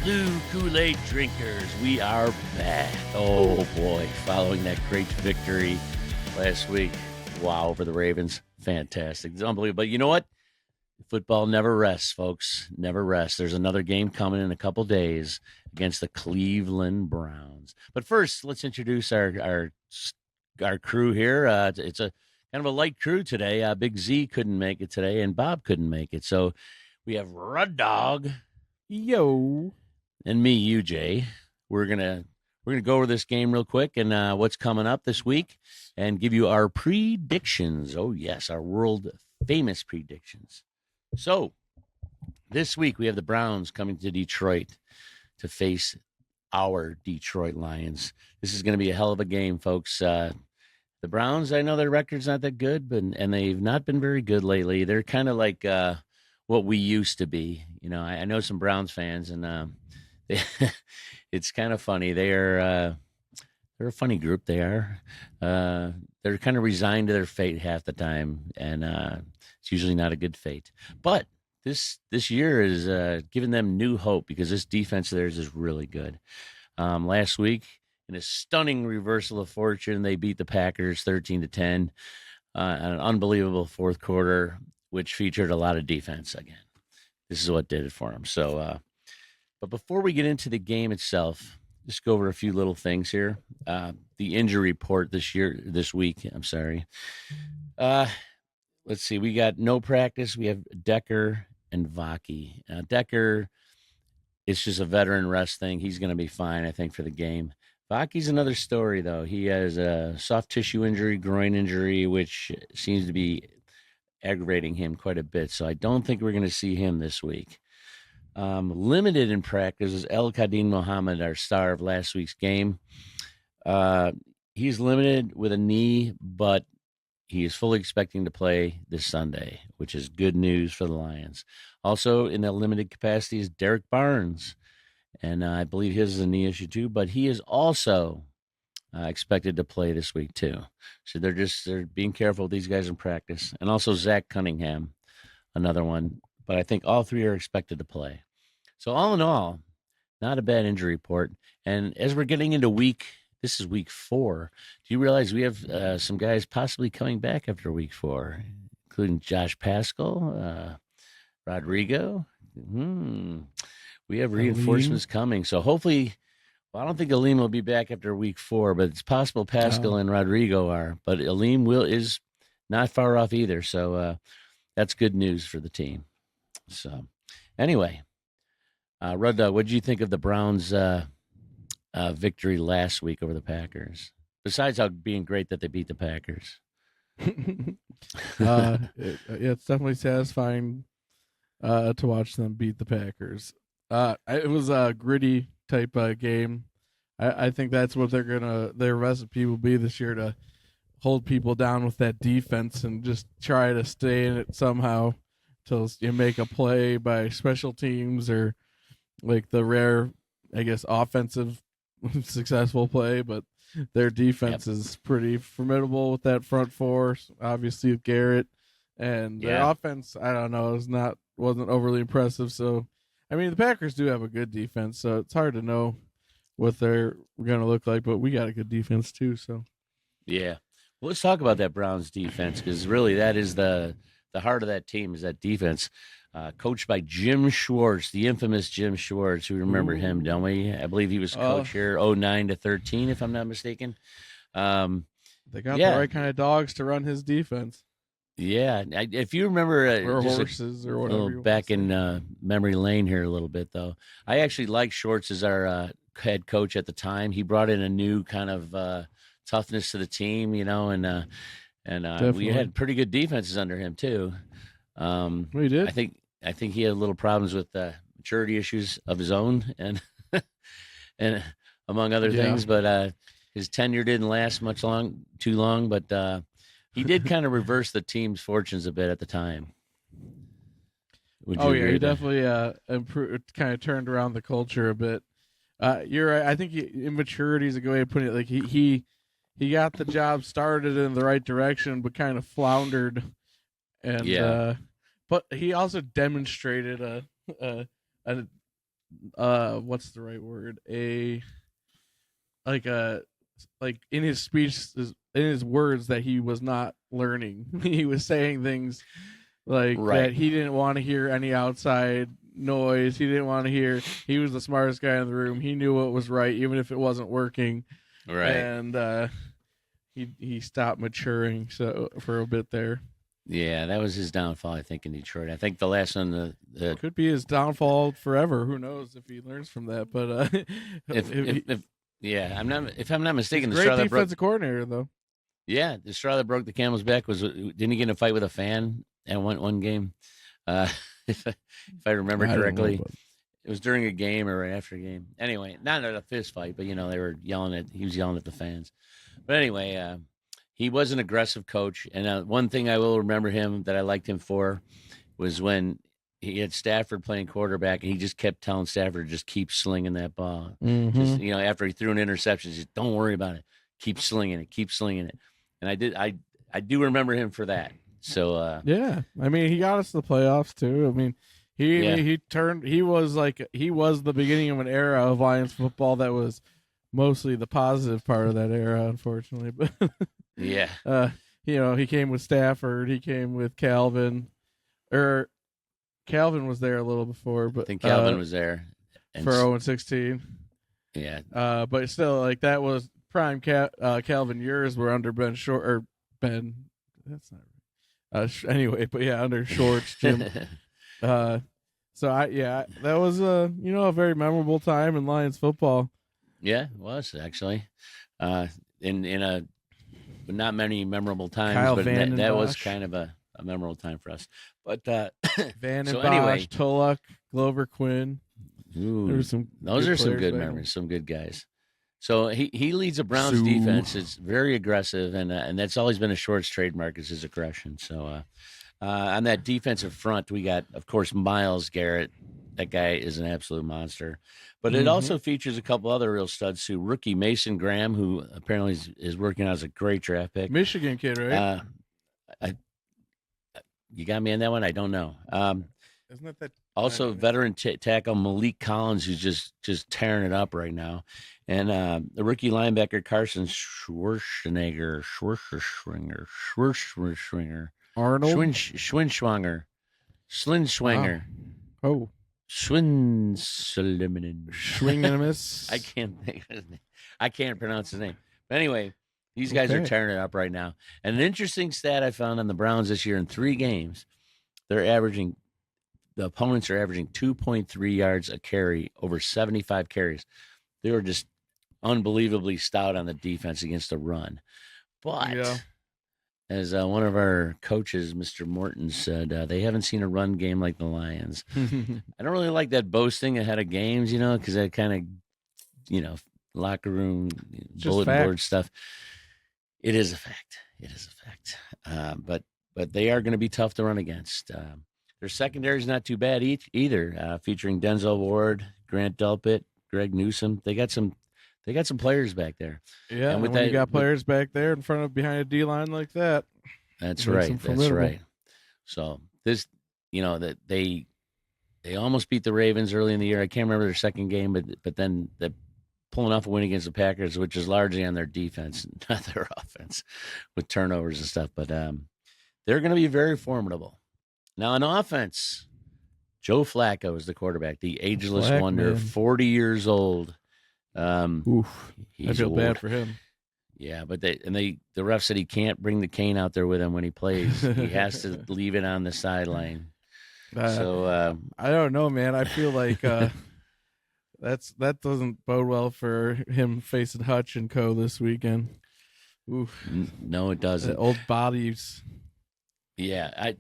Blue Kool-Aid drinkers, we are back. Oh boy, following that great victory last week. Wow, over the Ravens. Fantastic. It's unbelievable. But you know what? Football never rests, folks. Never rests. There's another game coming in a couple days against the Cleveland Browns. But first, let's introduce our crew here. It's a kind of a light crew today. Big Z couldn't make it today, and Bob couldn't make it. So we have Rud Dog. Yo. And me, UJ. We're gonna go over this game real quick and what's coming up this week, and give you our predictions. Oh yes, our world famous predictions. So this week we have the Browns coming to Detroit to face our Detroit Lions. This is going to be a hell of a game, folks. The Browns, I know their record's not that good, and they've not been very good lately. They're kind of like what we used to be. You know, I know some Browns fans, and it's kind of funny. They're a funny group. They are. They're kind of resigned to their fate half the time, and it's usually not a good fate. But this year is giving them new hope, because this defense of theirs is really good. Last week, in a stunning reversal of fortune, they beat the Packers 13-10 an unbelievable fourth quarter, which featured a lot of defense again. This is what did it for them. So, but before we get into the game itself, just go over a few little things here. The injury report this week. I'm sorry. Let's see. We got no practice. We have Decker and Vaki. Decker, it's just a veteran rest thing. He's going to be fine, I think, for the game. Vaki's another story, though. He has a soft tissue injury, groin injury, which seems to be aggravating him quite a bit. So I don't think we're going to see him this week. Limited in practice is El Kadim Mohammed, our star of last week's game. He's limited with a knee, but he is fully expecting to play this Sunday, which is good news for the Lions. Also in a limited capacity is Derek Barnes, and I believe his is a knee issue too, but he is also expected to play this week too. So they're being careful with these guys in practice. And also Zach Cunningham, another one. But I think all three are expected to play. So all in all, not a bad injury report. And as we're getting into this is week 4. Do you realize we have some guys possibly coming back after week 4, including Josh Pascal, Rodrigo? We have reinforcements coming. So hopefully, I don't think Aleem will be back after week 4, but it's possible Pascal and Rodrigo are. But Aleem is not far off either. So that's good news for the team. So anyway, Rud, what did you think of the Browns' victory last week over the Packers? Besides how being great that they beat the Packers. It's definitely satisfying to watch them beat the Packers. It was a gritty type game. I think that's what their recipe will be this year, to hold people down with that defense and just try to stay in it somehow till you make a play by special teams, or like the rare, I guess, offensive successful play. But their defense is pretty formidable with that front four, obviously with Garrett, and their offense, I don't know, wasn't overly impressive. So, I mean, the Packers do have a good defense, so it's hard to know what they're going to look like, but we got a good defense too. So, yeah. Well, let's talk about that Browns defense, because really that is the heart of that team, is that defense, coached by Jim Schwartz, the infamous Jim Schwartz. We remember him, don't we? I believe he was coach here 09-13, if I'm not mistaken. They got the right kind of dogs to run his defense. Yeah, if you remember, or horses or whatever. Back in memory lane here a little bit, though, I actually liked Schwartz as our head coach at the time. He brought in a new kind of toughness to the team, you know, and we had pretty good defenses under him too. We did. I think he had little problems with maturity issues of his own, and among other things. But his tenure didn't last too long. But he did kind of reverse the team's fortunes a bit at the time. He definitely improved, kind of turned around the culture a bit. You're right. I think immaturity is a good way of putting it. Like he got the job started in the right direction, but kind of floundered. And but he also demonstrated a what's the right word? A like in his speech, in his words, that he was not learning. He was saying things like Right. that he didn't want to hear any outside noise. He didn't want to hear. He was the smartest guy in the room. He knew what was right, even if it wasn't working. Right. And he stopped maturing so for a bit there. Yeah, that was his downfall, I think, in Detroit. I think the last one, the Could be his downfall forever. Who knows if he learns from that? But if yeah, if I'm not he's a mistaken, the great straw that broke defensive coordinator, though. the straw that broke the camel's back was didn't he get in a fight with a fan at one game? Uh, if I remember I don't know, correctly, but it was during a game or right after a game. Anyway, not at a fist fight, but they were he was yelling at the fans. But anyway, he was an aggressive coach, and one thing I will remember him that I liked him for was when he had Stafford playing quarterback, and he just kept telling Stafford to just keep slinging that ball. Just after he threw an interception, just don't worry about it, keep slinging it, keep slinging it. And I do remember him for that. So yeah, I mean, he got us to the playoffs too. I mean, yeah, he was the beginning of an era of Lions football that was mostly the positive part of that era, unfortunately. But yeah, he came with Stafford, he came with Calvin, or Calvin was there a little before, I but think Calvin was there for 0-16. Yeah, But still, like that was prime Calvin years were under Ben Short or Ben. That's not right. Anyway, but yeah, under Shorts, Jim. So that was a very memorable time in Lions football. yeah, it was actually in a not many memorable times, Kyle but Van that was Bosch. kind of a memorable time for us. But Van so Bosch, anyway, Tulloch, Glover Quinn. ooh, those are some good memories, some good guys. So he leads a Browns defense. It's very aggressive, and that's always been a Shorts trademark is his aggression. So on that defensive front, we got, of course, Myles Garrett. That guy is an absolute monster. But it also features a couple other real studs too. Rookie Mason Graham, who apparently is working out as a great draft pick. Michigan kid, right? You got me on that one? I don't know. Isn't that also veteran tackle Malik Collins, who's just tearing it up right now. And the rookie linebacker Carson Schwarzenegger, Arnold? Schwinschwanger, Slinswanger. Oh. Schwinglimus. I can't think of his name. I can't pronounce his name. But anyway, these guys are tearing it up right now. And an interesting stat I found on the Browns this year in 3 games, the opponents are averaging 2.3 yards a carry over 75 carries. They were just unbelievably stout on the defense against the run. But as one of our coaches, Mr. Morton, said, they haven't seen a run game like the Lions. I don't really like that boasting ahead of games, because that kind of, locker room, bulletin board stuff. It is a fact. It is a fact. But they are going to be tough to run against. Their secondary is not too bad either, featuring Denzel Ward, Grant Delpit, Greg Newsome. They got some players back there. Yeah, and when you got players back there in front of behind a D line like that. That's right. That's right. So this, that they almost beat the Ravens early in the year. I can't remember their second game, but then they're pulling off a win against the Packers, which is largely on their defense, not their offense, with turnovers and stuff. But they're going to be very formidable. Now, on offense, Joe Flacco is the quarterback, the ageless wonder, 40 years old. I feel bad for him. Yeah, but the ref said he can't bring the cane out there with him when he plays. He has to leave it on the sideline. So I don't know, man. I feel like that doesn't bode well for him facing Hutch and Co. this weekend. Oof. No, it doesn't. Old bodies. Yeah.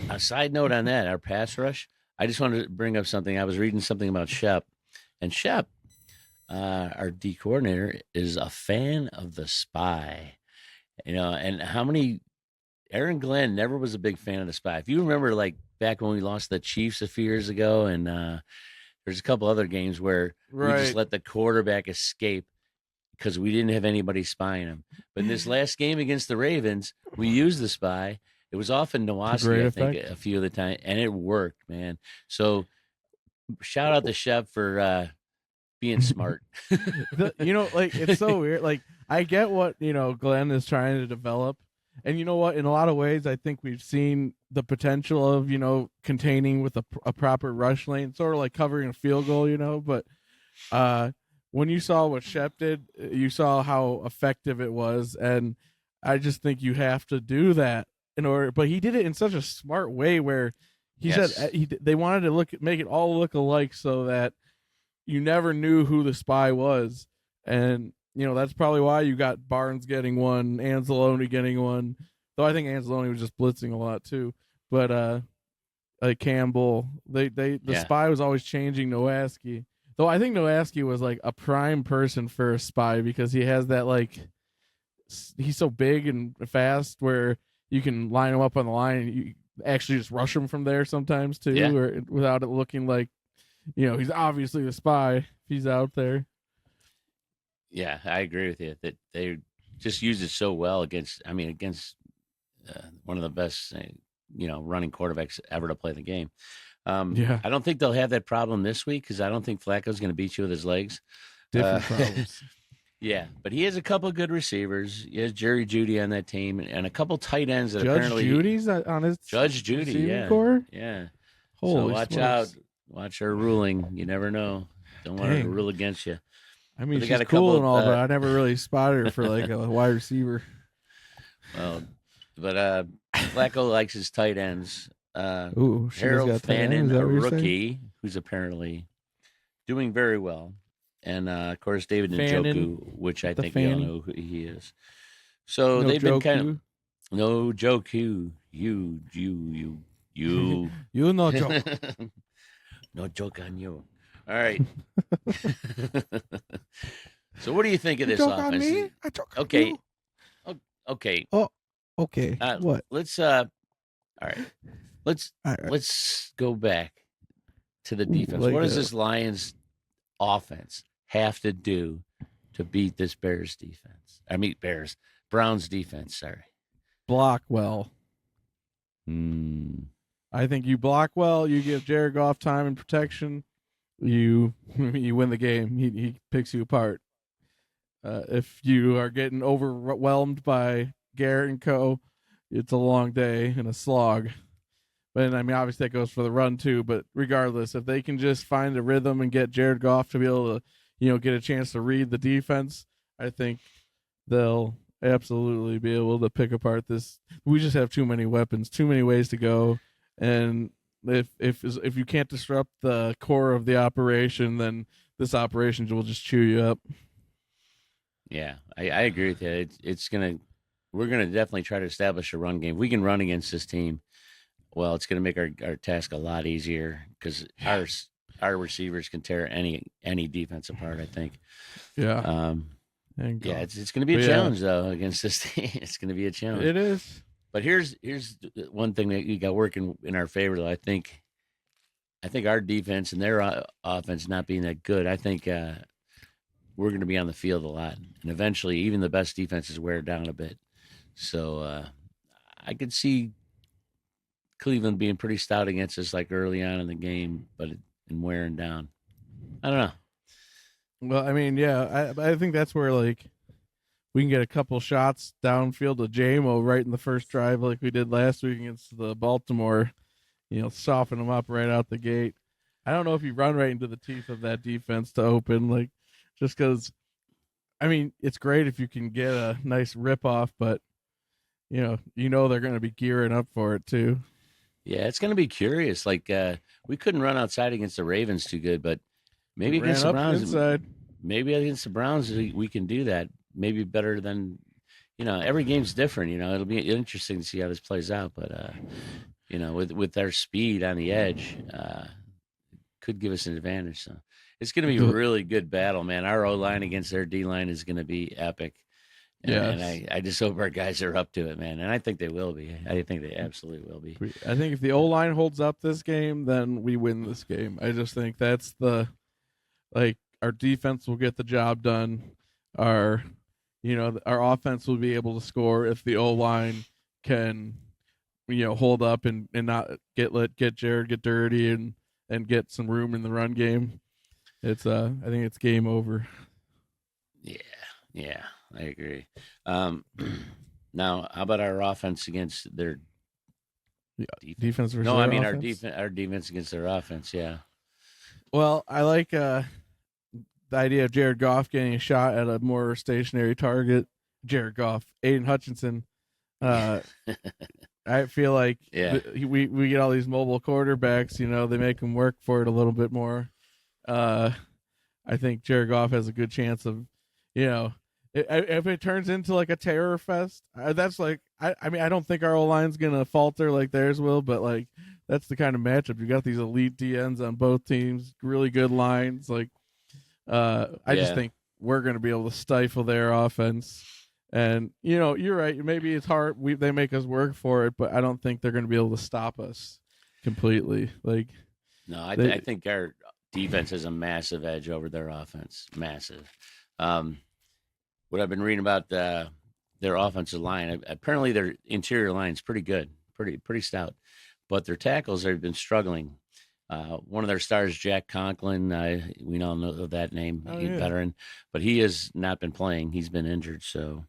A side note on that, our pass rush. I just wanted to bring up something. I was reading something about Shep, and Shep, our D coordinator, is a fan of The Spy. And how many? Aaron Glenn never was a big fan of The Spy. If you remember, like back when we lost the Chiefs a few years ago, and there's a couple other games where we just let the quarterback escape because we didn't have anybody spying him. But in this last game against the Ravens, we used The Spy. It was off in Nowaski, I think, a few of the time, and it worked, man. So shout out to Shep for being smart. Like it's so weird. Like I get what Glenn is trying to develop, and you know what? In a lot of ways, I think we've seen the potential of containing with a proper rush lane, sort of like covering a field goal. But when you saw what Shep did, you saw how effective it was, and I just think you have to do that in order. But he did it in such a smart way where he Yes. said they wanted to make it all look alike so that you never knew who the spy was, and that's probably why you got Barnes getting one, Anzalone getting one. Though I think Anzalone was just blitzing a lot too, but like Campbell, the Yeah. spy was always changing Nowaski. Though I think Nowaski was like a prime person for a spy because he has that he's so big and fast where you can line him up on the line and you actually just rush him from there sometimes too, Yeah. or without it looking like he's obviously the spy if he's out there. Yeah, I agree with you that they just used it so well against one of the best running quarterbacks ever to play the game. Yeah. I don't think they'll have that problem this week because I don't think Flacco's going to beat you with his legs. Different problems. Yeah, but he has a couple of good receivers. He has Jerry Judy on that team and a couple tight ends that Judge apparently Judy's on his Judge Judy. Yeah, core? yeah. Holy so watch smokes. out. Watch her ruling. You never know. Don't want her to rule against you. I mean, they she's got a cool couple and all, of, but I never really spotted her for like a wide receiver. Well, but Flacco likes his tight ends. Ooh, Harold got tight end, Fannin, is that a what you're saying? rookie who's apparently doing very well. And of course, David Fannin, Njoku, which I the think we all Fanny. know who he is. So No they've been joke, kind of you. no joke. You. You no joke. No joke on you. All right. So what do you think of this joke offense? on me? I joke on Okay. you. Okay. Oh, okay. What? Let's all right. Let's All right. let's go back to the Ooh, defense. like What does a- this Lions offense have to do to beat this Bears defense? Browns defense, sorry. Block well. I think you block well, you give Jared Goff time and protection, you win the game. He picks you apart. If you are getting overwhelmed by Garrett and co, it's a long day and a slog. But I mean, obviously that goes for the run too. But regardless, if they can just find a rhythm and get Jared Goff to be able to, get a chance to read the defense, I think they'll absolutely be able to pick apart this. We just have too many weapons, too many ways to go, and if you can't disrupt the core of the operation, then this operation will just chew you up. Yeah, I agree with you. We're gonna definitely try to establish a run game. If we can run against this team, well, it's gonna make our task a lot easier because our receivers can tear any defense apart. I think. Yeah. Yeah, it's going to be a challenge though against this team. It's going to be a challenge. It is. But here's one thing that you got working in our favor though. I think our defense and their offense not being that good. I think we're going to be on the field a lot, and eventually even the best defenses wear down a bit. So I could see Cleveland being pretty stout against us like early on in the game, and wearing down. I don't know. Well, I mean, yeah, I think that's where like we can get a couple shots downfield to JMO right in the first drive, like we did last week against the Baltimore. Soften them up right out the gate. I don't know if you run right into the teeth of that defense to open, like just because. I mean, it's great if you can get a nice rip off, but they're going to be gearing up for it too. Yeah, it's going to be curious. Like we couldn't run outside against the Ravens too good, but maybe against the Browns. Inside. Maybe against the Browns we can do that. Maybe better than every game's different. It'll be interesting to see how this plays out. But with their speed on the edge, could give us an advantage. So it's going to be a really good battle, man. Our O line against their D line is going to be epic. And I just hope our guys are up to it, man. And I think they will be. I think they absolutely will be. I think if the O line holds up this game, then we win this game. I just think that's our defense will get the job done. Our offense will be able to score if the O line can, hold up and not get Jared get dirty and and get some room in the run game, it's I think it's game over. Yeah, I agree. Um, now, how about our offense against their Yeah, defense? defense versus No, I their mean offense. our defense against their offense. Yeah, Well, I like the idea of Jared Goff getting a shot at a more stationary target. Jared Goff, Aiden Hutchinson. Uh, I feel like yeah, we get all these mobile quarterbacks. They make them work for it a little bit more. Uh, I think Jared Goff has a good chance of, if it turns into like a terror fest, that's like I mean I don't think our O line's gonna falter like theirs will, but like that's the kind of matchup. You got these elite DNs on both teams, really good lines. Like I just yeah. think we're gonna be able to stifle their offense. And you're right. Maybe it's hard. They make us work for it, but I don't think they're gonna be able to stop us completely. Like No, they, I think our defense has a massive edge over their offense. Massive. What I've been reading about their offensive line, apparently their interior line is pretty good, pretty stout, but their tackles have been struggling. One of their stars, Jack Conklin, we all know that name, oh he's a yeah, veteran, but he has not been playing. He's been injured, so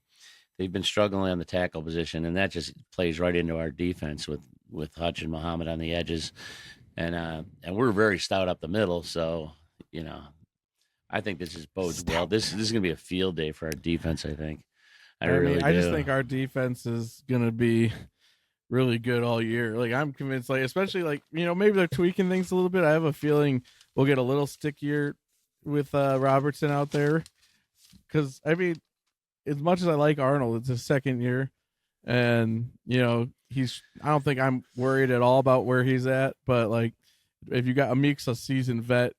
they've been struggling on the tackle position, and that just plays right into our defense with Hutch and Muhammad on the edges, and we're very stout up the middle. So you know, I think this just bodes well. This is going to be a field day for our defense. I think. I I mean, really I just do. think our defense is gonna be really good all year. Like I'm convinced, like especially like maybe they're tweaking things a little bit. I have a feeling we'll get a little stickier with Robertson out there because I mean, as much as I like Arnold, it's his second year, and he's. I don't think I'm worried at all about where he's at. But like, if you got Amik's a seasoned vet,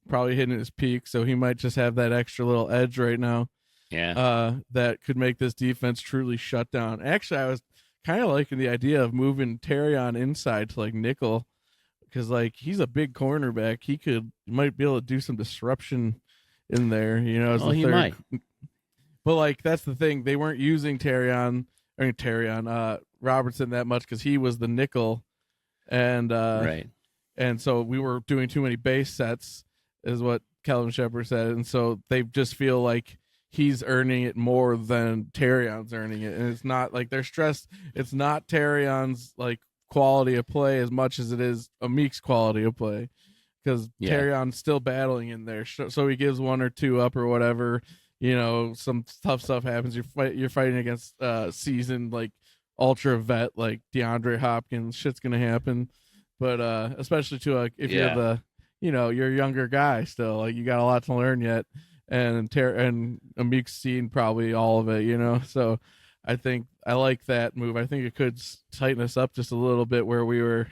probably hitting his peak, so he might just have that extra little edge right now. Yeah. That could make this defense truly shut down. Actually, I was kind of liking the idea of moving Terrion inside to like nickel because like he's a big cornerback. He might be able to do some disruption in there. As Oh, the he third. might. But like that's the thing, they weren't using Terrion Robertson that much because he was the nickel, and Right. and so we were doing too many base sets, is what Kelvin Shepard said, and so they just feel like he's earning it more than Terrion's earning it, and it's not like they're stressed. It's not Terrion's like quality of play as much as it is Amik's quality of play, because Yeah. Terrion's still battling in there, so he gives one or two up or whatever. Some tough stuff happens. You're fighting against seasoned like ultra vet like DeAndre Hopkins. Shit's gonna happen, but especially to if you're Yeah. the you're a younger guy still, like you got a lot to learn yet, and Amik's seen probably all of it. So I think I like that move. I think it could tighten us up just a little bit where we were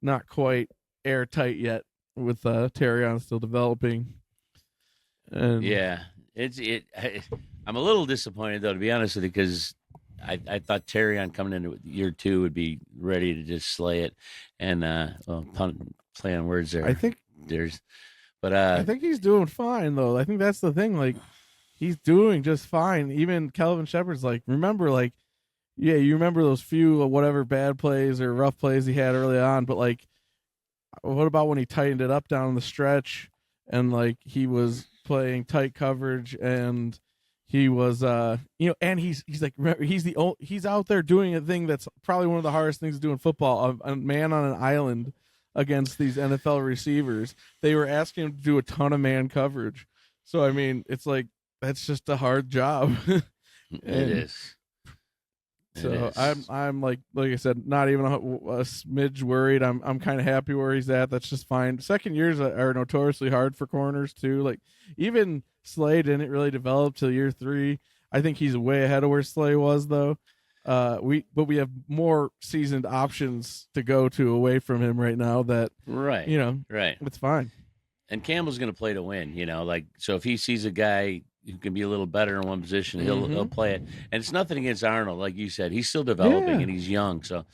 not quite airtight yet with Terrion still developing. And Yeah. I'm a little disappointed though, to be honest with you, because I thought Terrion coming into year 2 would be ready to just slay it, and play on words there. I think he's doing fine though. I think that's the thing. Like he's doing just fine. Even Kelvin Shepard's like, remember, like, yeah, you remember those few whatever bad plays or rough plays he had early on, but like, what about when he tightened it up down the stretch and like he was playing tight coverage and he was and he's like, remember, he's out there doing a thing that's probably one of the hardest things to do in football, a man on an island against these NFL receivers. They were asking him to do a ton of man coverage. So I mean, it's like that's just a hard job. it is. So I'm like I said, not even a smidge worried. I'm kind of happy where he's at. That's just fine. Second years are notoriously hard for corners too. Like even Slay didn't really develop till year 3. I think he's way ahead of where Slay was though. We have more seasoned options to go to away from him right now. That Right. Right. it's fine. And Campbell's going to play to win. Like so if he sees a guy who can be a little better in one position, he'll play it. And it's nothing against Arnold, like you said. He's still developing and he's young. So,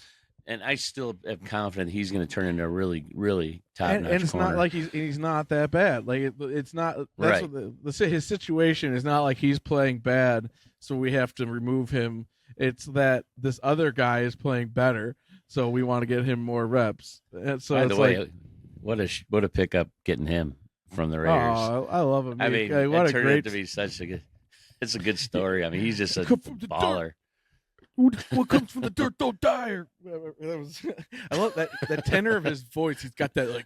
and I still am confident he's going to turn into a really, really top notch. And it's corner. not like he's not that bad. Like it's not. That's Right. what his situation is not like he's playing bad, so we have to remove him. It's that this other guy is playing better, so we want to get him more reps. And so By it's the way, like, what a pickup getting him from the Raiders. Oh, I love him. I mean, Like, what it a turned great out to be such a good. It's a good story. I mean, he's just a Come from the baller. What comes from the dirt don't die. Or whatever. That was, I love that tenor of his voice. He's got that like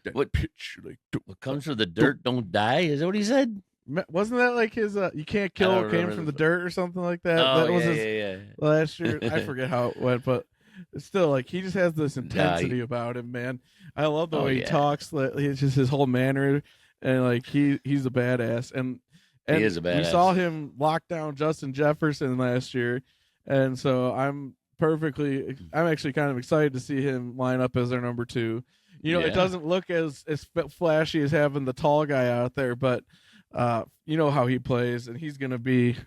that What pitch. Like What comes from the dirt don't die? Is that what he said? wasn't that like his? You can't I kill don't what came remember from the- the dirt or something like that. Oh That was yeah, his yeah, yeah. last year. I forget how it went, but it's still like he just has this intensity about him, man. I love the Oh, way he yeah. talks. Like, it's just his whole manner, and like he's a badass. And He is a we badass. saw him lock down Justin Jefferson last year, and so I'm actually kind of excited to see him line up as their number 2. You know, Yeah. it doesn't look as flashy as having the tall guy out there, but you know how he plays, and he's going to be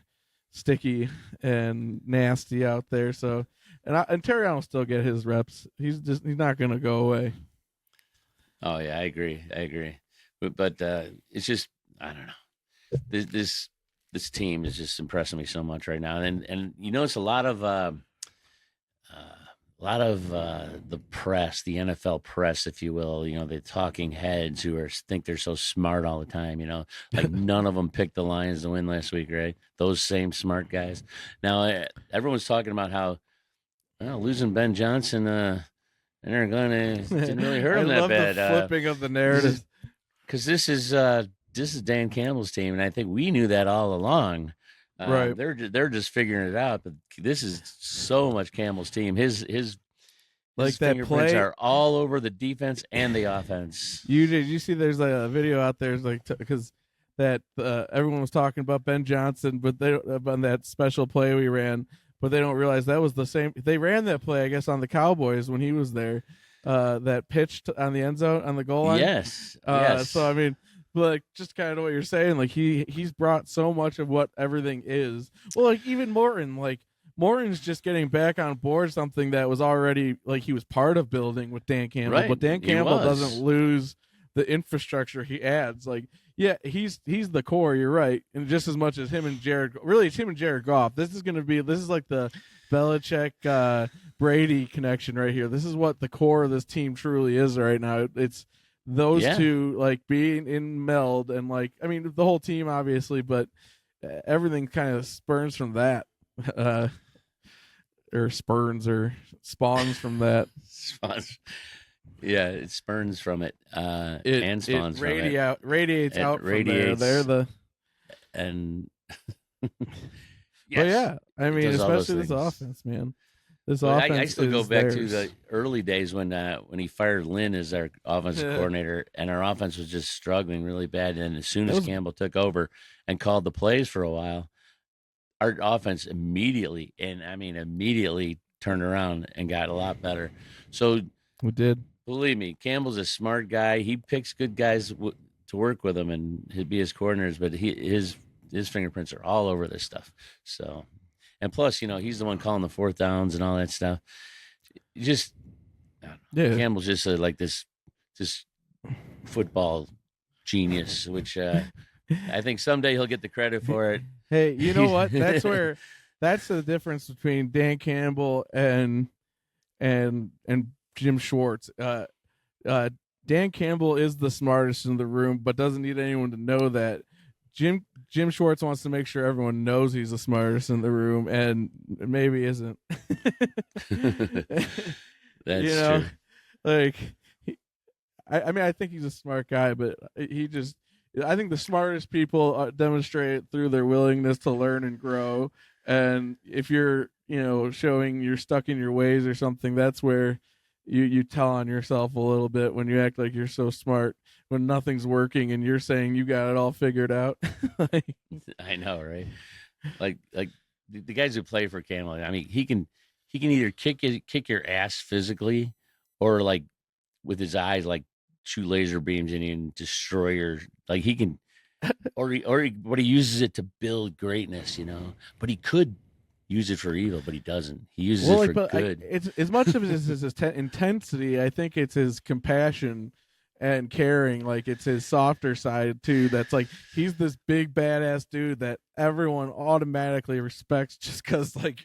sticky and nasty out there. So, and Terrion will still get his reps. He's not going to go away. Oh yeah, I agree. But it's just I don't know. This team is just impressing me so much right now, and you notice a lot of the press, the NFL press, if you will, you know, the talking heads who think they're so smart all the time, you know, like none of them picked the Lions to win last week, right? Those same smart guys. Now everyone's talking about how losing Ben Johnson, and they're gonna didn't really hurt him I that love bad. the flipping of the narrative. Because this is Dan Campbell's team, and I think we knew that all along. Right. They're just figuring it out, but this is so much Campbell's team. His Like that fingerprints play- are all over the defense and the offense. You see there's like a video out there like because that everyone was talking about Ben Johnson, but they on that special play we ran, but they don't realize that was the same. They ran that play, I guess, on the Cowboys when he was there. That pitch on the end zone on the goal line. Yes. Yes. So I mean, like just kind of what you're saying, like he's brought so much of what everything is. Well, like even Morton's just getting back on board something that was already like he was part of building with Dan Campbell, Right, but Dan he Campbell was. doesn't lose the infrastructure he adds. Like, yeah, he's the core. You're right, and just as much as him and Jared, really, it's him and Jared Goff. This is like the Belichick Brady connection right here. This is what the core of this team truly is right now. It's those two like being in meld, and like I mean the whole team obviously, but everything kind of spurns from that. Or spurns or spawns from that. Spawns. Yeah, it spurns from it. And spawns from it. Radiates out from radiates. there. They're the And But yeah, I mean, does all those especially this things. offense, man. This Well, offense. I still go is back theirs. to the early days when he fired Lynn as our offensive Yeah. coordinator, and our offense was just struggling really bad. And as soon That as was- Campbell took over and called the plays for a while, our offense immediately turned around and got a lot better. So We did. believe me, Campbell's a smart guy. He picks good guys to work with him and he'd be his coordinators, but his fingerprints are all over this stuff. So, and plus, you know, he's the one calling the fourth downs and all that stuff. Just I don't know. Yeah. Campbell's just like this football genius, which I think someday he'll get the credit for it. Hey, you know what? That's the difference between Dan Campbell and Jim Schwartz. Dan Campbell is the smartest in the room, but doesn't need anyone to know that. Jim Schwartz wants to make sure everyone knows he's the smartest in the room, and maybe isn't. That's true. true. Like, I mean, I think he's a smart guy, but I think the smartest people demonstrate it through their willingness to learn and grow. And if you're, showing you're stuck in your ways or something, that's where you tell on yourself a little bit when you act like you're so smart when nothing's working and you're saying you got it all figured out. I know, right? Like the guys who play for Campbell, I mean, he can either kick your ass physically, or like with his eyes, like shoot laser beams in you and destroy your. Like he can, but he uses it to build greatness, But he could use it for evil, but he doesn't. He uses it for good. It's as much of it as his intensity. I think it's his compassion and caring. Like it's his softer side too. That's like he's this big badass dude that everyone automatically respects just because, like,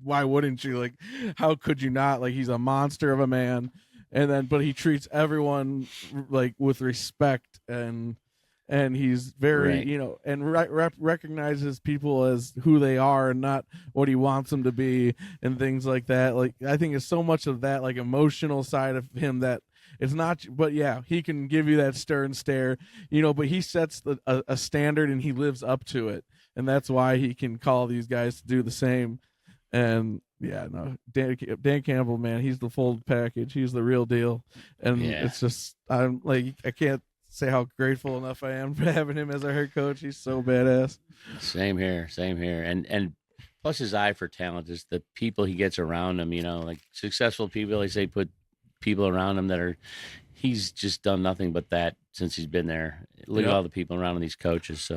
why wouldn't you? Like, how could you not? Like he's a monster of a man, but he treats everyone like with respect, and he's very, Right. and recognizes people as who they are and not what he wants them to be, and things like that. Like, I think it's so much of that, like, emotional side of him that it's not. But yeah, he can give you that stern stare, but he sets a standard and he lives up to it, and that's why he can call these guys to do the same. And yeah, no, Dan Campbell, man, he's the full package. He's the real deal. And Yeah. it's just, I'm like, I can't say how grateful enough I am for having him as our head coach. He's so badass. Same here. Same here. And plus his eye for talent is the people he gets around him. Like successful people. They say put people around him that are. He's just done nothing but that since he's been there. Look at Yep. all the people around him, these coaches.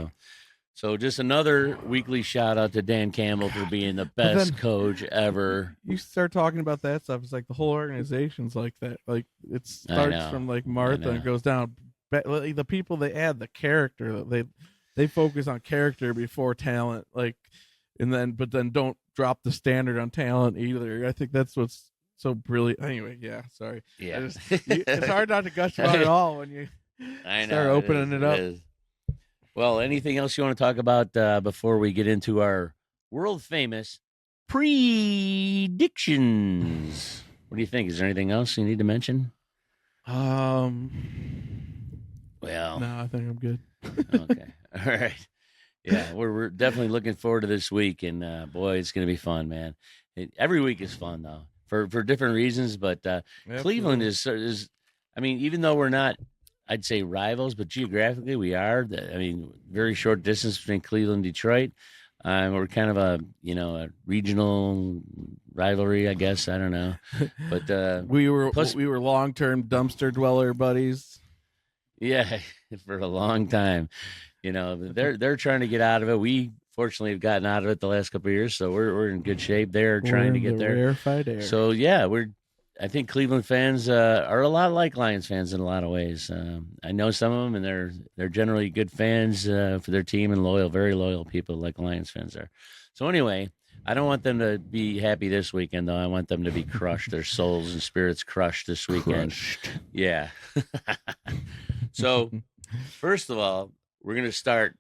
So just another weekly shout out to Dan Campbell for being the But best then coach ever. you start talking about that stuff, it's like the whole organization's like that. Like, it I starts know. from like I Martha and know. goes down. Like, the people they add, the character, they focus on character before talent. Like, but then don't drop the standard on talent either. I think that's what's so brilliant. Anyway, yeah, sorry. Yeah. It's hard not to gush about it all when you I start know. opening it It up. is. Well, anything else you want to talk about before we get into our world famous predictions? What do you think? Is there anything else you need to mention? Um, Well, no, I think I'm good. okay. All right. Yeah, we're definitely looking forward to this week, and boy, it's going to be fun, man. Every week is fun though, for different reasons. But Cleveland is, I mean, even though we're not, I'd say rivals, but geographically we are. I mean, very short distance between Cleveland and Detroit. We're kind of a regional rivalry, I guess. I don't know, but we were plus, long term dumpster dweller buddies. yeah, for a long time. They're trying to get out of it. We fortunately have gotten out of it the last couple of years, so we're in good shape. They're trying to get there. Rarefied air. So yeah, I think Cleveland fans are a lot like Lions fans in a lot of ways. I know some of them, and they're generally good fans for their team and loyal, very loyal people like Lions fans are. So anyway, I don't want them to be happy this weekend, though. I want them to be crushed, their souls and spirits crushed this weekend. Yeah. So first of all, we're going to start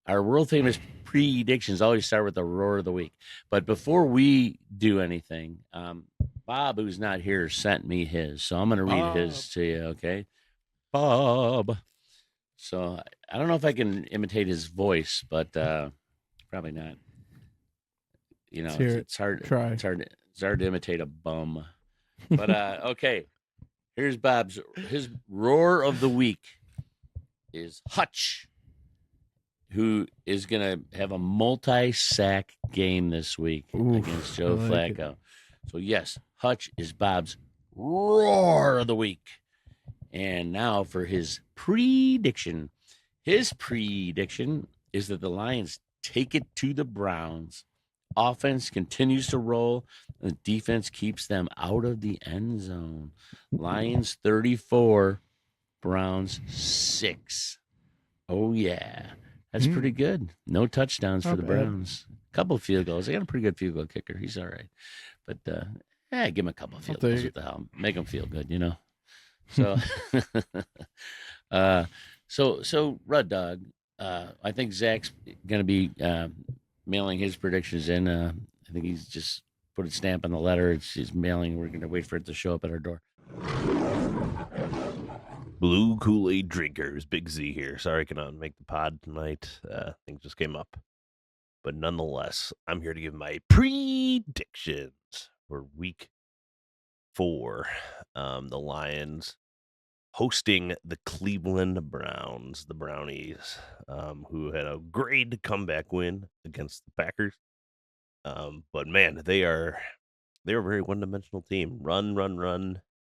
our world famous predictions. Always start with the roar of the week. But before we do anything, Bob, who's not here, sent me his. So I'm going to read his to you, okay? Bob. So I don't know if I can imitate his voice, but probably not. It's hard. Try. It's hard to imitate a bum. But okay. Here's Bob's. His roar of the week is Hutch, who is going to have a multi-sack game this week against Joe Flacco. So, yes, Hutch is Bob's roar of the week. And now for his prediction. His prediction is that the Lions take it to the Browns. Offense continues to roll. The defense keeps them out of the end zone. Lions 34, Browns 6. Oh, yeah. That's pretty good. No touchdowns for the Browns. A couple field goals. They got a pretty good field goal kicker. He's all right. But, give him a couple field goals. What the hell? Make him feel good, So, so Rud Dog, I think Zach's going to be mailing his predictions in. I think he's just put a stamp on the letter. It's mailing. We're going to wait for it to show up at our door. Blue Kool-Aid drinkers, Big Z here. Sorry I cannot make the pod tonight. Things just came up. But nonetheless, I'm here to give my predictions for week 4. The Lions hosting the Cleveland Browns, the Brownies, who had a great comeback win against the Packers. But man, they're a very one-dimensional team. Run,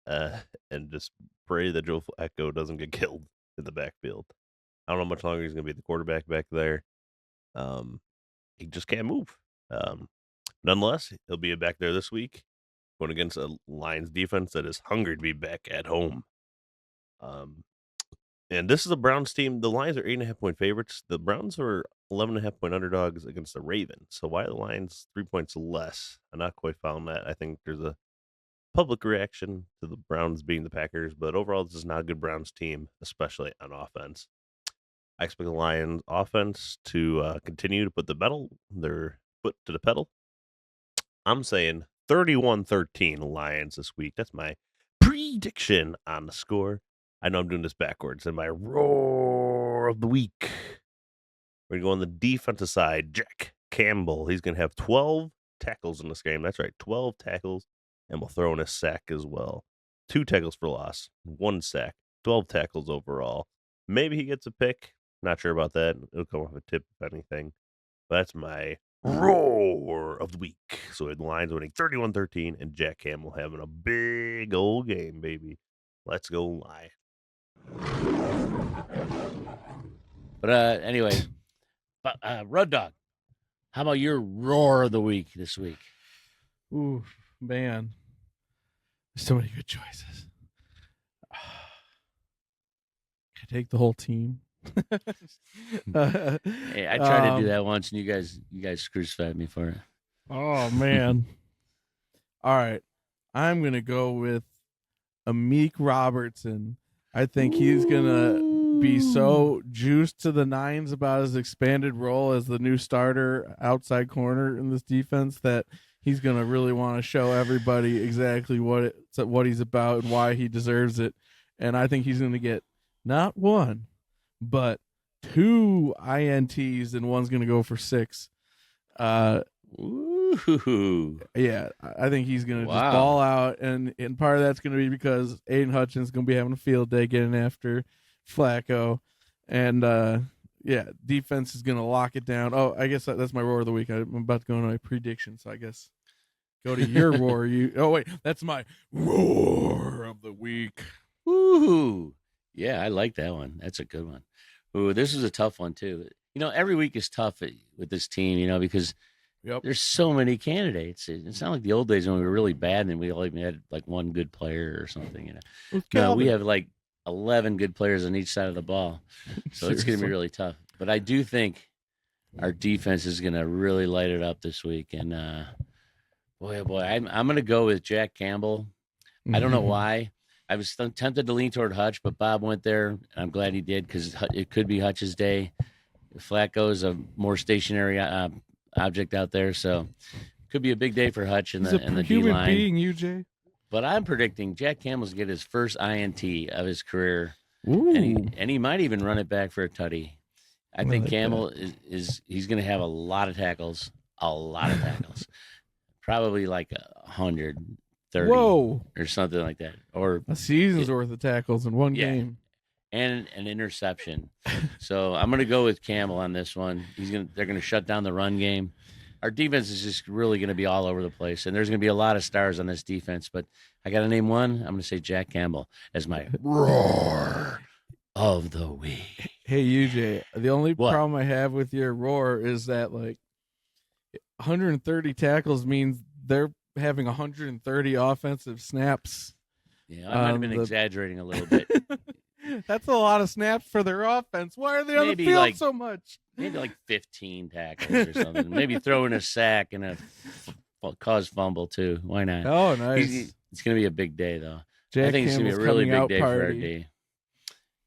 and just pray that Joe Flacco doesn't get killed in the backfield. I don't know how much longer he's going to be the quarterback back there. He just can't move. Nonetheless, he'll be back there this week, going against a Lions defense that is hungry to be back at home. And this is a Browns team. The Lions are 8.5-point favorites. The Browns are 11.5-point underdogs against the Ravens. So why are the Lions 3 points less? I'm not quite following that. I think there's a public reaction to the Browns beating the Packers, but overall, this is not a good Browns team, especially on offense. I expect the Lions offense to continue to put their foot to the pedal. I'm saying 31-13 Lions this week. That's my prediction on the score. I know I'm doing this backwards. And my roar of the week, we're going to go on the defensive side. Jack Campbell. He's going to have 12 tackles in this game. That's right, 12 tackles. And we'll throw in a sack as well. 2 tackles for loss, 1 sack, 12 tackles overall. Maybe he gets a pick. Not sure about that. It'll come off a tip, if anything. But that's my roar of the week. So the Lions winning 31-13, and Jack Campbell having a big old game, baby. Let's go Lions. But anyway, Road Dog, how about your roar of the week this week? Ooh, man. There's so many good choices. Can I take the whole team? Hey, I tried to do that once, and you guys crucified me for it. Oh man! All right, I'm gonna go with Amik Robertson. I think he's gonna be so juiced to the nines about his expanded role as the new starter outside corner in this defense that he's gonna really want to show everybody exactly what he's about and why he deserves it. And I think he's gonna get not one, but 2 INTs, and one's going to go for 6. Ooh. Yeah, I think he's going to Wow. just ball out, and part of that's going to be because Aiden Hutchins is going to be having a field day getting after Flacco, and defense is going to lock it down. Oh, I guess that's my roar of the week. I'm about to go into my prediction, so I guess go to your roar. Oh wait, that's my roar of the week. Ooh. Yeah, I like that one. That's a good one. Ooh, this is a tough one too. Every week is tough with this team, because there's so many candidates. It's not like the old days when we were really bad and we only had like one good player or something. No, we have like 11 good players on each side of the ball. So it's going to be really tough. But I do think our defense is going to really light it up this week. And boy, I'm going to go with Jack Campbell. I don't know why. I was tempted to lean toward Hutch, but Bob went there, and I'm glad he did because it could be Hutch's day. Flacco is a more stationary object out there, so it could be a big day for Hutch in the D-line. Human being, UJ. But I'm predicting Jack Campbell's get his first INT of his career, Ooh. and he might even run it back for a tutty. I think like Campbell he's going to have a lot of tackles, probably like 130 or something like that, or a season's worth of tackles in one game, and an interception. So I'm going to go with Campbell on this one. They're going to shut down the run game. Our defense is just really going to be all over the place, and there's going to be a lot of stars on this defense. But I got to name one. I'm going to say Jack Campbell as my roar of the week. Hey, UJ, the only problem I have with your roar is that like 130 tackles means they're having 130 offensive snaps. Yeah, I might have been exaggerating a little bit. That's a lot of snaps for their offense. Why are they on the field so much? Maybe like 15 tackles or something. Maybe throw in a sack and a cause fumble too. Why not? Oh, nice. It's going to be a big day though. Jack I think it's going to be a really big day for our D.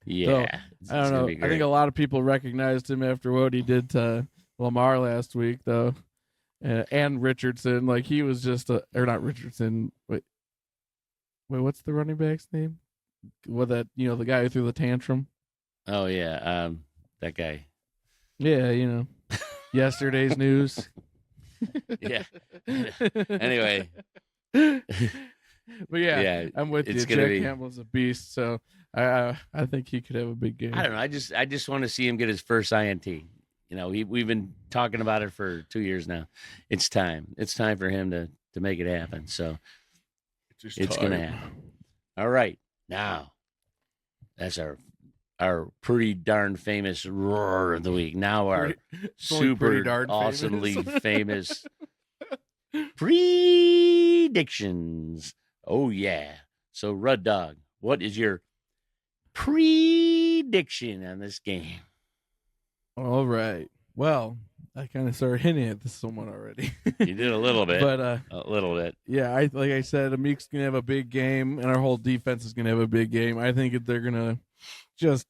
Yeah. So, I don't know. I think a lot of people recognized him after what he did to Lamar last week, though. And Richardson, like he was just or not Richardson. Wait, what's the running back's name? What the guy who threw the tantrum? Oh yeah, that guy. Yeah, yesterday's news. Yeah. Anyway, but yeah, I'm with you. Jack Campbell's a beast, so I think he could have a big game. I don't know. I just want to see him get his first INT. We've been talking about it for 2 years now. It's time. It's time for him to make it happen. So it's going to happen. All right. Now, that's our pretty darn famous roar of the week. Now our super awesomely famous predictions. Oh, yeah. So, Rudd Dog, what is your prediction on this game? All right. Well, I kind of started hinting at this someone already. You did a little bit, But a little bit. yeah, like I said, Amik's gonna have a big game, and our whole defense is gonna have a big game. I think they're gonna just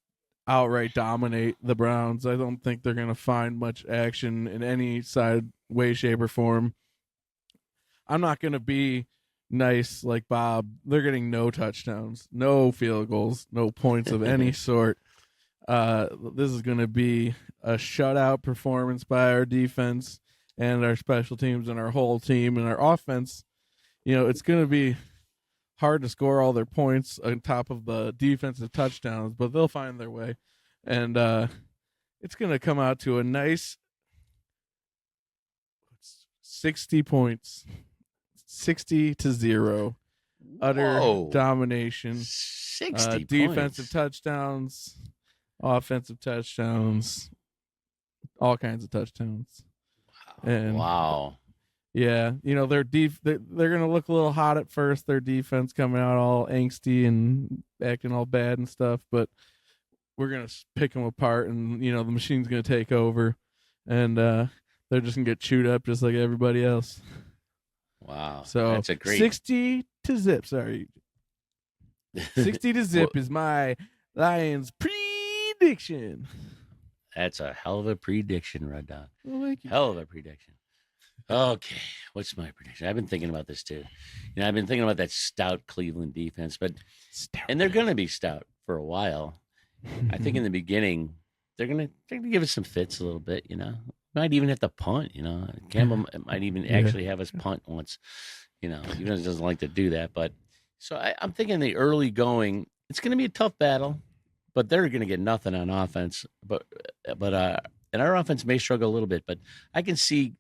outright dominate the Browns. I don't think they're gonna find much action in any side, way, shape, or form. I'm not gonna be nice like Bob. They're getting no touchdowns, no field goals, no points of any sort. This is going to be a shutout performance by our defense and our special teams and our whole team and our offense. You know, it's going to be hard to score all their points on top of the defensive touchdowns, but they'll find their way. And it's going to come out to a nice 60 points, 60-0. Utter Whoa. domination. 60 defensive points. touchdowns, offensive touchdowns, all kinds of touchdowns. And Wow. yeah, you know, they're gonna look a little hot at first, their defense coming out all angsty and acting all bad and stuff, but we're gonna pick them apart, and you know, the machine's gonna take over, and they're just gonna get chewed up just like everybody else. Wow. So that's a great 60-0. Sorry, 60-0 is my Lions prediction. That's a hell of a prediction, Red Dog. Well, thank you. Hell of a prediction. Okay, what's my prediction? I've been thinking about this too. You know, I've been thinking about that stout Cleveland defense, and they're going to be stout for a while. I think in the beginning they're going to give us some fits a little bit. You know, might even have to punt. You know, Campbell might even actually have us punt once. You know, he doesn't like to do that, but so I'm thinking the early going, it's going to be a tough battle, but they're going to get nothing on offense. But and our offense may struggle a little bit, but I can see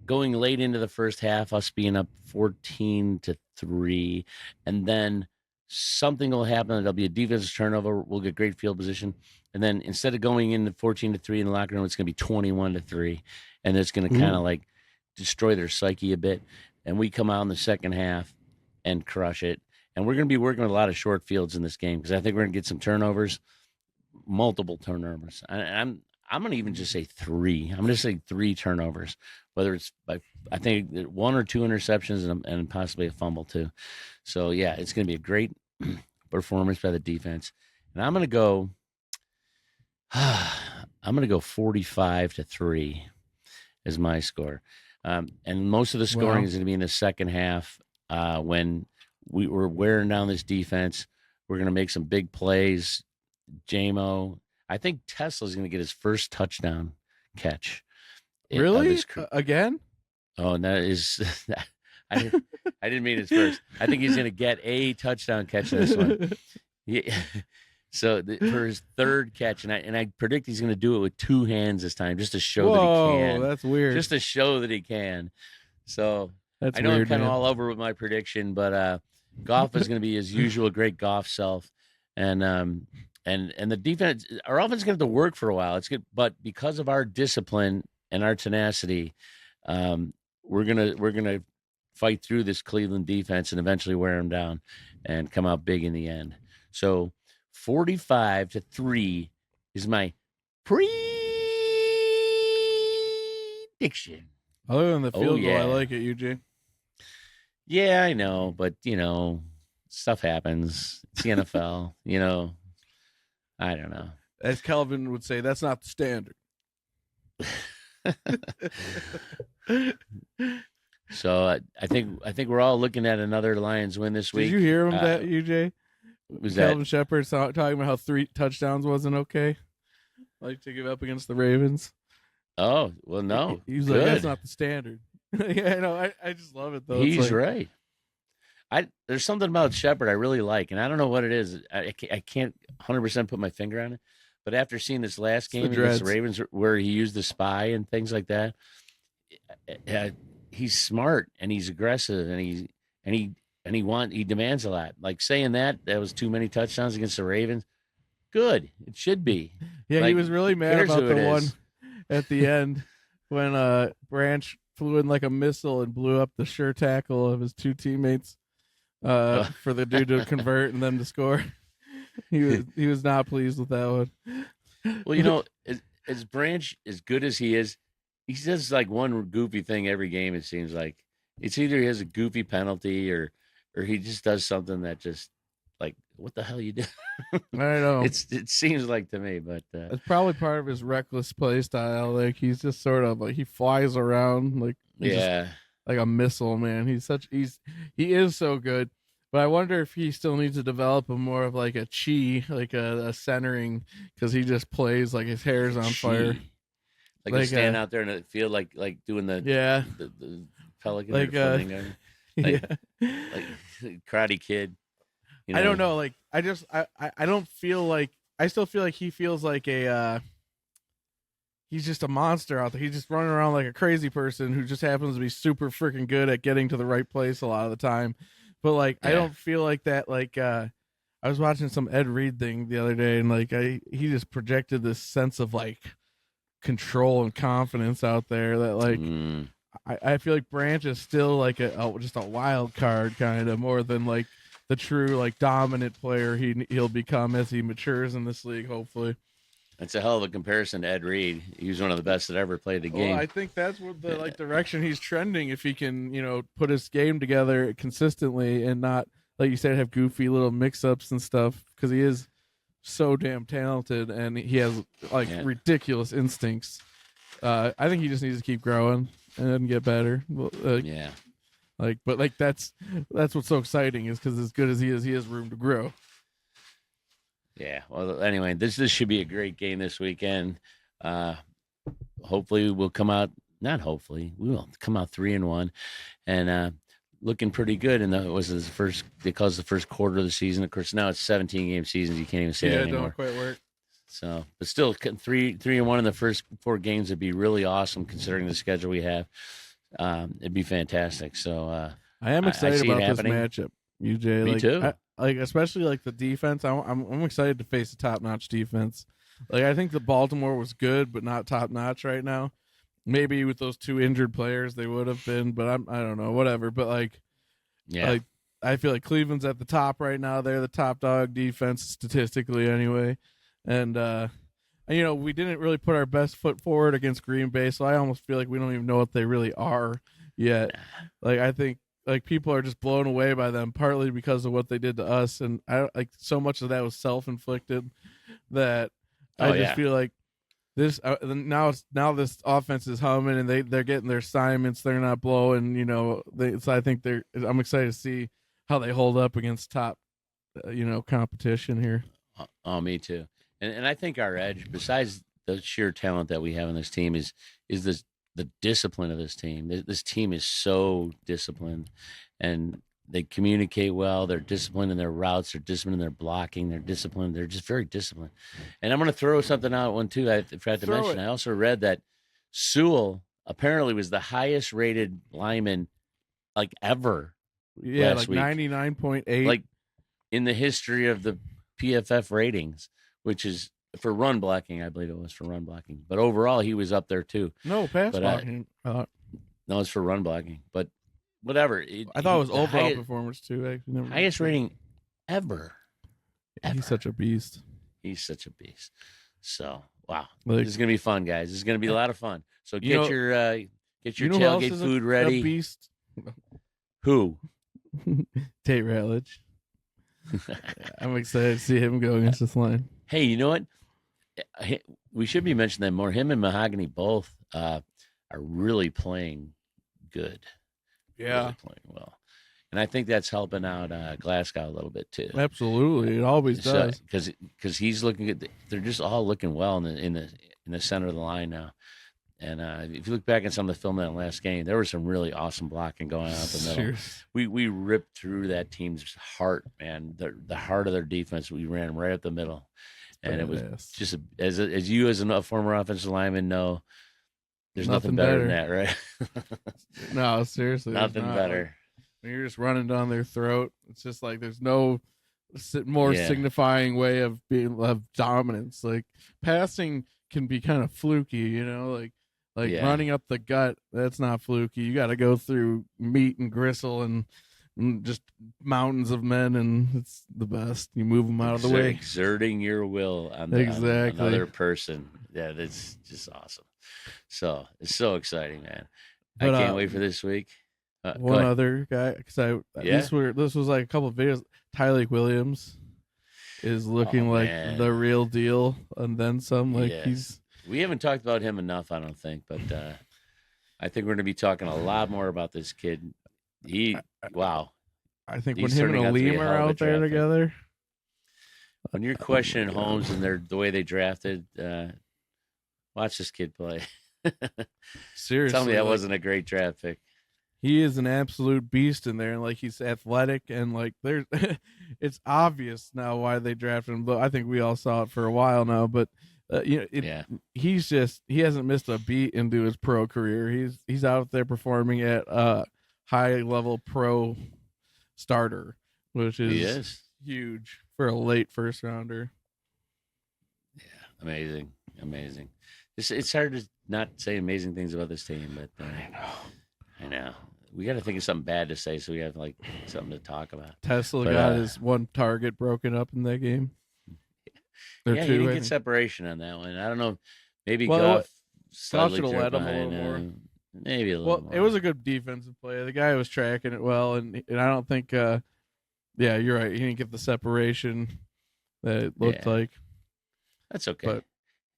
going late into the first half, us being up 14-3, and then something will happen. There'll be a defensive turnover. We'll get great field position. And then instead of going into 14-3 in the locker room, it's going to be 21-3. And it's going to kind of like destroy their psyche a bit. And we come out in the second half and crush it. And we're going to be working with a lot of short fields in this game because I think we're going to get some turnovers, multiple turnovers. I'm going to even just say 3. I'm going to say 3 turnovers, whether it's by, I think 1 or 2 interceptions and possibly a fumble too. So yeah, it's going to be a great performance by the defense. And I'm going to go 45-3 is my score. And most of the scoring is going to be in the second half when we're wearing down this defense. We're going to make some big plays. JMO, I think Tesla's going to get his first touchdown catch. Really? Again? Oh, and that is I didn't mean his first. I think he's going to get a touchdown catch in this one. Yeah. So for his third catch, and I predict he's going to do it with 2 hands this time, just to show that he can. That's weird. Just to show that he can. So that's I know weird, I'm kind of man. all over with my prediction, but Goff is going to be his usual great Goff self, and the defense, our offense is going to have to work for a while. It's good, but because of our discipline and our tenacity, we're gonna fight through this Cleveland defense and eventually wear them down and come out big in the end. So 45-3 is my prediction. Other than the field goal, yeah. I like it, UJ. Yeah, I know, but you know, stuff happens. It's the NFL, you know. I don't know. As Kelvin would say, that's not the standard. So I think we're all looking at another Lions win this week. Did you hear him, that UJ? Was Kelvin Shepard talking about how 3 touchdowns wasn't okay? Like to give up against the Ravens. Oh, well, no. He was like, that's not the standard. Yeah, I know. I just love it, though. He's right. There's something about Shepard I really like, and I don't know what it is. I can't 100% put my finger on it. But after seeing this last game against the Ravens, where he used the spy and things like that, he's smart and he's aggressive and he demands a lot. Like saying that was too many touchdowns against the Ravens. Good, it should be. Yeah, like, he was really mad about the one at the end when Branch flew in like a missile and blew up the sure tackle of his 2 teammates for the dude to convert and them to score. He was not pleased with that one. Well, you know, as Branch, as good as he is, he does like one goofy thing every game. It seems like it's either he has a goofy penalty or he just does something that just like what the hell you do? I know. It seems like to me, but It's probably part of his reckless play style. Like he's just sort of like he flies around like he's just yeah, like a missile, man. He is so good. But I wonder if he still needs to develop a more of like a chi, like a centering, because he just plays like his hair's on fire. Like you stand out there in the field, like doing the the pelican like or flamingo, like, like Karate Kid. You know? I don't know. Like I don't feel like I still feel like he feels like a he's just a monster out there. He's just running around like a crazy person who just happens to be super freaking good at getting to the right place a lot of the time. But like I don't feel like that. Like I was watching some Ed Reed thing the other day, and like he just projected this sense of like control and confidence out there that like I feel like Branch is still like just a wild card kind of more than like the true like dominant player he'll become as he matures in this league, hopefully. That's a hell of a comparison to Ed Reed. He was one of the best that ever played the game. Well, I think that's what the like direction he's trending. If he can, put his game together consistently and not, like you said, have goofy little mix-ups and stuff, because he is so damn talented and he has like ridiculous instincts. I think he just needs to keep growing and get better. But that's what's so exciting is because as good as he has room to grow. Yeah. Well, anyway, this should be a great game this weekend. Hopefully, we'll come out. Not hopefully, we will come out 3-1, and looking pretty good. And it was his first. They call it the first quarter of the season. Of course, now it's 17-game seasons. You can't even say that anymore. Don't quite work. So, but still, 3-1 in the first 4 games would be really awesome considering the schedule we have. It'd be fantastic. So, I am excited about this matchup. UJ, Me too. Especially like the defense. I'm excited to face a top-notch defense. Like I think the Baltimore was good, but not top-notch right now. Maybe with those 2 injured players, they would have been, but I don't know, whatever. But I feel like Cleveland's at the top right now. They're the top dog defense statistically, anyway. And we didn't really put our best foot forward against Green Bay, so I almost feel like we don't even know what they really are yet. Like I think. Like people are just blown away by them, partly because of what they did to us, and I like so much of that was self-inflicted that I just feel like this now this offense is humming and they're getting their assignments. They're not blowing, so I think I'm excited to see how they hold up against top, competition here. Oh, me too. And I think our edge, besides the sheer talent that we have on this team, is this. The discipline of this team. This team is so disciplined, and they communicate well. They're disciplined in their routes. They're disciplined in their blocking. They're disciplined. They're just very disciplined. And I'm going to throw something out one too. I forgot to mention. I also read that Sewell apparently was the highest rated lineman like ever. Yeah, like 99.8. Like in the history of the PFF ratings, which is. For run blocking, I believe it was for run blocking. But overall, he was up there too. No, pass blocking. No, it's for run blocking. But whatever. I thought it was overall performance too. Actually, highest rating ever. He's such a beast. He's such a beast. So, wow. This is going to be fun, guys. This is going to be a lot of fun. So get your tailgate food ready. A beast? Who? Tate Ratledge. I'm excited to see him go against this line. Hey, you know what? We should be mentioning that more. Him and Mahogany both are really playing good. Yeah. Really playing well. And I think that's helping out Glasgow a little bit too. Absolutely. It always does. Because he's looking at they're just all looking well in the center of the line now. And if you look back at some of the film in that last game, there was some really awesome blocking going on the middle. We ripped through that team's heart, man. The heart of their defense. We ran right up the middle. And it was just as you as a former offensive lineman know, there's nothing better than that, right? No, seriously, nothing better. Like, when you're just running down their throat, it's just like there's no more signifying way of dominance. Like passing can be kind of fluky, like running up the gut. That's not fluky. You got to go through meat and gristle and just mountains of men, and it's the best. You move them out of the way, exerting your will on another person. Yeah, that's just awesome. So it's so exciting, man. But, I can't wait for this week. Go one ahead. other guy, because Yeah? this was like a couple of videos. Tyleik Williams is looking Oh, like man. the real deal, and then some. Like Yeah. he's We haven't talked about him enough, I don't think, but I think we're going to be talking a lot more about this kid. Wow. I think when He's him and turning out to be a Aleem are hell of a out there draft pick. together. When you're Oh my questioning God. Holmes and the way they drafted, watch this kid play. Seriously, Tell me that like, wasn't a great draft pick. he is an absolute beast in there, and like he's athletic, and like there's, it's obvious now why they drafted him. But I think we all saw it for a while now. But Yeah. he hasn't missed a beat into his pro career. He's out there performing at high level pro starter, which He is is. huge for a late first rounder. Yeah. Amazing. It's hard to not say amazing things about this team, but I know. We got to think of something bad to say so we have like something to talk about. Tesla But, got his one target broken up in that game. Or Yeah, two, he didn't I get think. separation on that one. I don't know. Maybe Well, Goff slightly should've tripped let him a little behind more. him. Maybe a little Well, more. it was a good defensive play. The guy was tracking it well, and I don't think. Yeah, you're right. He didn't get the separation that it looked Yeah. like. That's okay. But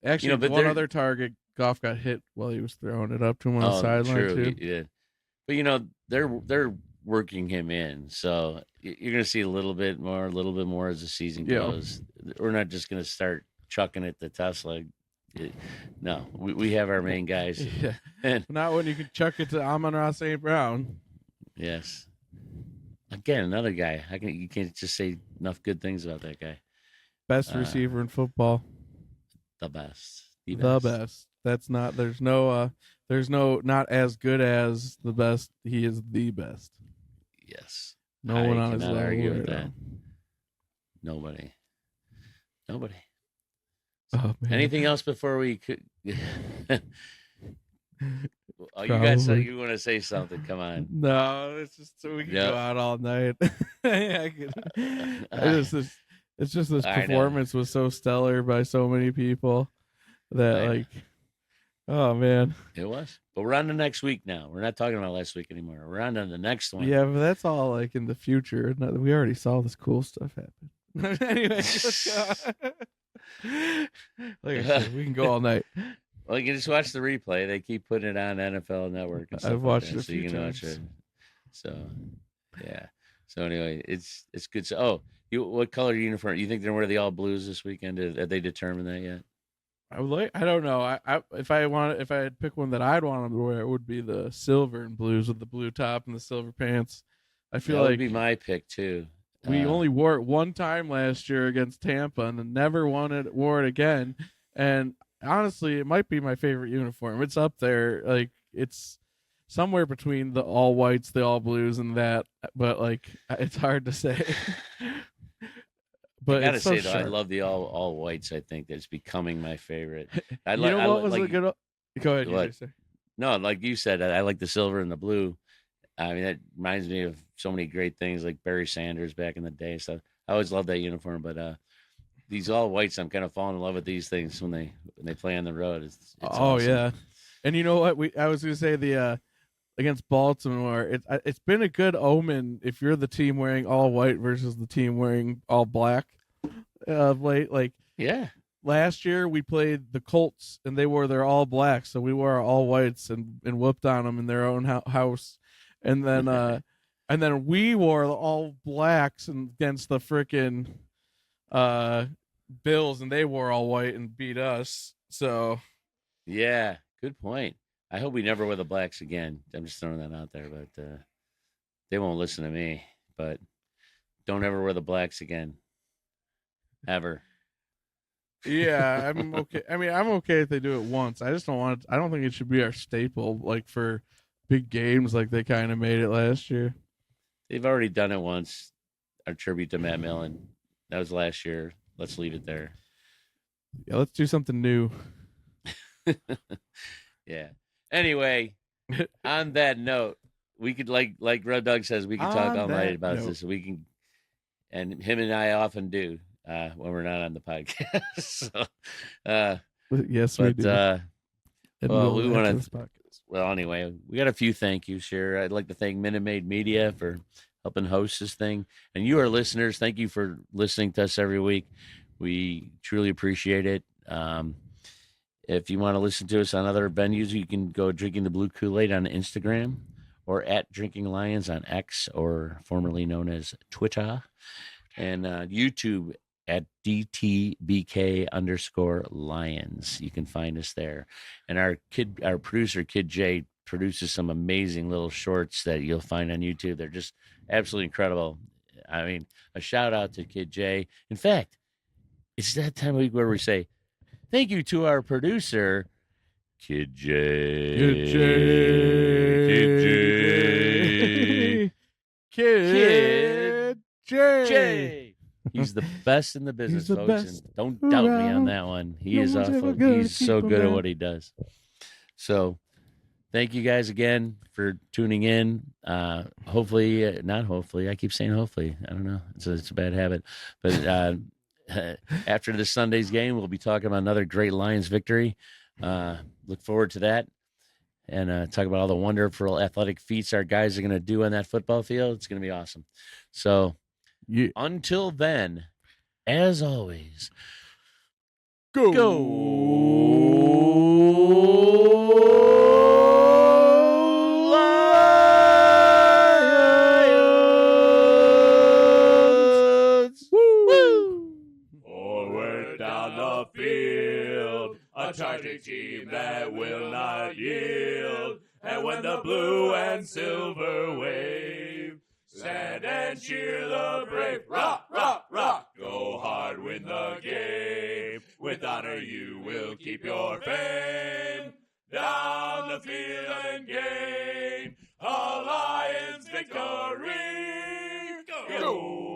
actually, but one there- other target, Goff got hit while he was throwing it up to him on the sideline true. too. Yeah. But they're working him in, so you're going to see a little bit more as the season Yeah. goes. We're not just going to start chucking it to Tesla. No, we have our main guys. Yeah. And Not when you can chuck it to Amon-Ra St. Brown. yes, again, another guy. You can't just say enough good things about that guy. Best receiver in football. The best. The best. That's not. There's no. Not as good as the best. He is the best. Yes. No I one on his cannot level argue right with that. now. Nobody. Oh, man. Anything else before we could? Oh, you guys, Probably. you want to say something? Come on. No, it's just so we can Yeah. go out all night. It's just this I know. performance was so stellar by so many people that I know. like, oh man, It was. But we're on to next week now. We're not talking about last week anymore. We're on to the next one. yeah, but that's all like in the future. We already saw this cool stuff happen. Anyway, let's go. Like I said, we can go all night. Well, you can just watch the replay. They keep putting it on NFL Network and stuff. I've watched like it that, a so you few can watch times. it. So, yeah. So anyway, it's good. So, what color uniform? You think they're wearing the all blues this weekend? Have they determined that yet? I don't know. If I had to pick one that I'd want them to wear, it would be the silver and blues with the blue top and the silver pants. I feel That like would be my pick too. we only wore it one time last year against Tampa and then never wore it again. And honestly, it might be my favorite uniform. It's up there. Like it's somewhere between the all whites, the all blues, and that. But like it's hard to say. But I gotta it's so say though, I sharp. love the all whites. I think that's becoming my favorite. I You know what was like, a good? Go ahead. What? You say. No, like you said, I like the silver and the blue. I mean, that reminds me of so many great things like Barry Sanders back in the day. So I always loved that uniform. But these all whites, I'm kind of falling in love with these things when they play on the road. It's Oh awesome. yeah, and you know what? I was gonna say the against Baltimore. It's been a good omen if you're the team wearing all white versus the team wearing all black. Late like Yeah. last year we played the Colts and they wore their all blacks, so we wore our all whites and whooped on them in their own house, and then we wore the all blacks against the frickin' Bills and they wore all white and beat us. So Yeah. Good point. I hope we never wear the blacks again. I'm just throwing that out there, but they won't listen to me. But don't ever wear the blacks again. Ever. yeah, I'm okay. I mean, I'm okay if they do it once. I just don't want it. I don't think it should be our staple, like for big games, like they kind of made it last year. They've already done it once. Our tribute to Matt Millen. That was last year. Let's leave it there. Yeah, let's do something new. Yeah. Anyway, on that note, we could like Red Doug says, we can talk On all night that about note. this. We can, and him and I often do when we're not on the podcast. So, Yes, we But do. And well, we'll we after want this to. podcast. Well, anyway, we got a few thank yous here. I'd like to thank Minute Maid Media for helping host this thing, and you, our listeners, thank you for listening to us every week. We truly appreciate it. If you want to listen to us on other venues, you can go Drinking the Blue Kool-Aid on Instagram or at Drinking Lions on X, or formerly known as Twitter, and YouTube at DTBK_Lions. You can find us there. And our producer, Kid J, produces some amazing little shorts that you'll find on YouTube. They're just absolutely incredible. I mean, a shout out to Kid J. In fact, it's that time of week where we say, thank you to our producer, Kid J. Kid J. Kid J. J. He's the best in the business, the folks. best And don't doubt me on around. that one. He No is one's ever awful. gonna He's keep so him good at down. what he does. So thank you guys again for tuning in. Hopefully, not hopefully. I keep saying hopefully. I don't know. It's a bad habit. But after this Sunday's game, we'll be talking about another great Lions victory. Look forward to that. And talk about all the wonderful athletic feats our guys are going to do on that football field. It's going to be awesome. So until then, as always, Lions! Woo! Forward down the field, a charging team that will not yield. And when the blue and silver wave, stand and cheer the brave. Rock, rock, rock. Go hard, win the game. With honor you will keep your fame. Down the field and gain a Lions victory. Go!